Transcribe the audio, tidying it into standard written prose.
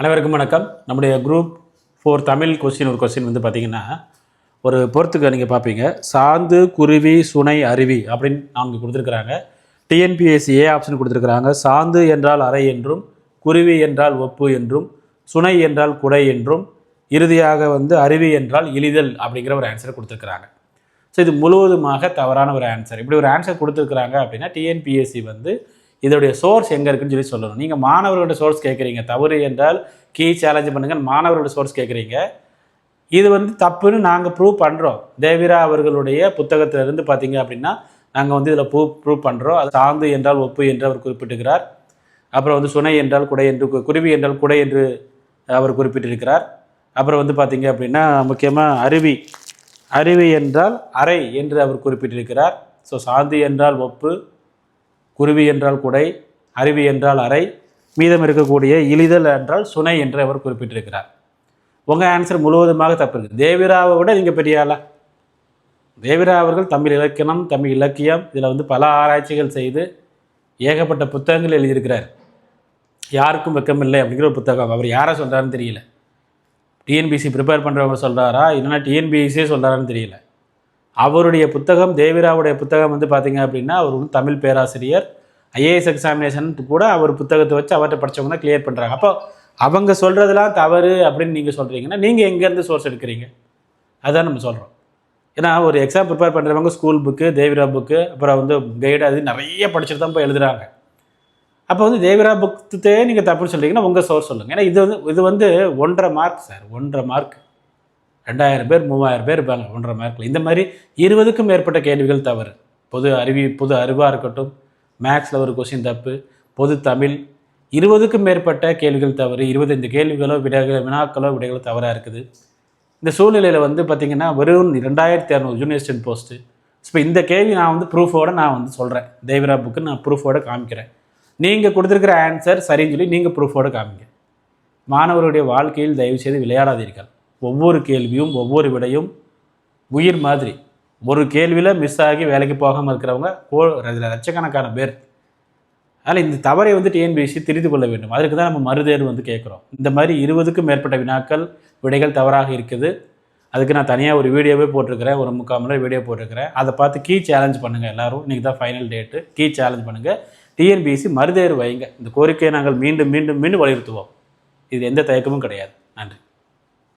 அனைவருக்கும் வணக்கம். நம்முடைய குரூப் 4 தமிழ் ஒரு கொஸ்டின் வந்து பார்த்திங்கன்னா, ஒரு பொறுத்துக்க நீங்கள் பார்ப்பீங்க. சாந்து, குருவி, சுனை, அருவி அப்படின்னு நாங்கள் கொடுத்துருக்குறாங்க. டிஎன்பிஎஸ்சி ஏ ஆப்ஷன் கொடுத்துருக்குறாங்க. சாந்து என்றால் அறை என்றும், குருவி என்றால் ஒப்பு என்றும், சுனை என்றால் குடை என்றும், இறுதியாக வந்து அருவி என்றால் இழிதல் அப்படிங்கிற ஒரு ஆன்சரை கொடுத்துருக்குறாங்க. ஸோ இது முழுவதுமாக தவறான ஒரு ஆன்சர். இப்படி ஒரு ஆன்சர் கொடுத்துருக்குறாங்க அப்படின்னா டிஎன்பிஎஸ்சி வந்து இதோடைய சோர்ஸ் எங்கே இருக்குன்னு சொல்லணும். நீங்கள் மாணவர்களோட சோர்ஸ் கேட்குறீங்க. தவறு என்றால் சேலஞ்ச் பண்ணுங்கள். மாணவர்களோட சோர்ஸ் கேட்குறீங்க. இது வந்து தப்புன்னு நாங்கள் ப்ரூவ் பண்ணுறோம். தேவிரா அவர்களுடைய புத்தகத்திலிருந்து பார்த்தீங்க அப்படின்னா நாங்கள் வந்து இதில் ப்ரூவ் பண்ணுறோம். அது சாந்து என்றால் ஒப்பு என்று அவர் குறிப்பிட்டிருக்கிறார். அப்புறம் வந்து சுனை என்றால் குடை என்று, குருவி என்றால் குடை என்று அவர் குறிப்பிட்டிருக்கிறார். அப்புறம் வந்து பார்த்தீங்க அப்படின்னா முக்கியமாக அருவி என்றால் அறை என்று அவர் குறிப்பிட்டிருக்கிறார். ஸோ சாந்து என்றால் ஒப்பு, குருவி என்றால் குடை, அருவி என்றால் அறை, மீதம் இருக்கக்கூடிய இழிதல் என்றால் சுனை என்று அவர் குறிப்பிட்டிருக்கிறார். உங்கள் ஆன்சர் முழுவதுமாக தப்பு இருக்குது. தேவிராவை விட நீங்கள் பெரிய ஆளா? தேவிரா அவர்கள் தமிழ் இலக்கணம், தமிழ் இலக்கியம் இதில் வந்து பல ஆராய்ச்சிகள் செய்து ஏகப்பட்ட புத்தகங்கள் எழுதியிருக்கிறார். யாருக்கும் வெக்கமில்லை அப்படிங்கிற ஒரு புத்தகம். அவர் யாரை சொல்கிறாருன்னு தெரியல. டிஎன்பிசி ப்ரிப்பேர் பண்ணுறவங்க சொல்கிறாரா இல்லைன்னா டிஎன்பிசியே சொல்கிறாருன்னு தெரியல. அவருடைய புத்தகம், தேவிராவுடைய புத்தகம் வந்து பார்த்திங்க அப்படின்னா அவர் வந்து தமிழ் பேராசிரியர். ஐஏஎஸ் எக்ஸாமினேஷன் கூட அவர் புத்தகத்தை வச்சு அவர்கிட்ட படித்தவங்க தான் கிளியர் பண்ணுறாங்க. அப்போ அவங்க சொல்கிறதுலாம் தவறு அப்படின்னு நீங்கள் சொல்கிறீங்கன்னா நீங்கள் எங்கேருந்து சோர்ஸ் எடுக்கிறீங்க? அதுதான் நம்ம சொல்கிறோம். ஏன்னா ஒரு எக்ஸாம் ப்ரிப்பேர் பண்ணுறவங்க ஸ்கூல் புக்கு, தேவிரா புக்கு, அப்புறம் வந்து கைடு, அது நிறைய படிச்சுட்டு தான் போய் எழுதுகிறாங்க. அப்போ வந்து தேவிரா புக்கத்தே நீங்கள் தப்புன்னு சொல்கிறீங்கன்னா உங்கள் சோர்ஸ் சொல்லுங்கள். ஏன்னா இது வந்து 1.5 மார்க் சார். 1.5 மார்க். 2000 பேர் 3000 பேர் இருப்பாங்க 1.5 மார்க்கில். இந்த மாதிரி 20க்கும் மேற்பட்ட கேள்விகள் தவறு. பொது அறிவாக இருக்கட்டும், மேக்ஸில் ஒரு கொஸ்டின் தப்பு, பொது தமிழ் 20க்கும் மேற்பட்ட கேள்விகள் தவறு. 25 கேள்விகளோ வினாக்களோ விடைகளோ தவறாக இருக்குது. இந்த சூழ்நிலையில் வந்து பார்த்திங்கன்னா வெறும் 2600 ஜூனியர் ஸ்டூடெண்ட் போஸ்ட்டு. இப்போ இந்த கேள்வி நான் வந்து ப்ரூஃபோடு நான் வந்து சொல்கிறேன். தேவிரா புக்கு நான் ப்ரூஃபோடு காமிக்கிறேன். நீங்கள் கொடுத்துருக்கிற ஆன்சர் சரின்னு சொல்லி நீங்கள் ப்ரூஃபோடு காமிங்க. மாணவருடைய வாழ்க்கையில் தயவுசெய்து விளையாடாதீர்கள். ஒவ்வொரு கேள்வியும் ஒவ்வொரு விடையும் உயிர் மாதிரி. ஒரு கேள்வியில் மிஸ் ஆகி வேலைக்கு போகாமல் இருக்கிறவங்க லட்சக்கணக்கான பேர். அதனால் இந்த தவறை வந்து டிஎன்பிஎஸ்சி திருத்தி கொள்ள வேண்டும். அதுக்கு தான் நம்ம மறுதேர்வு வந்து கேட்குறோம். இந்த மாதிரி 20க்கும் மேற்பட்ட வினாக்கள் விடைகள் தவறாக இருக்குது. அதுக்கு நான் தனியாக ஒரு வீடியோவே போட்டிருக்கிறேன். ஒரு 3/4 மணி நேரம் வீடியோ போட்டிருக்கிறேன். அதை பார்த்து சேலஞ்ச் பண்ணுங்கள். எல்லோரும் இன்றைக்கி தான் ஃபைனல் டேட்டு. சேலஞ்ச் பண்ணுங்கள். டிஎன்பிஎஸ்சி மறுதேர்வு வைங்க. இந்த கோரிக்கையை நாங்கள் மீண்டும் மீண்டும் மீண்டும் வலியுறுத்துவோம். இது எந்த தயக்கமும் கிடையாது. நன்றி.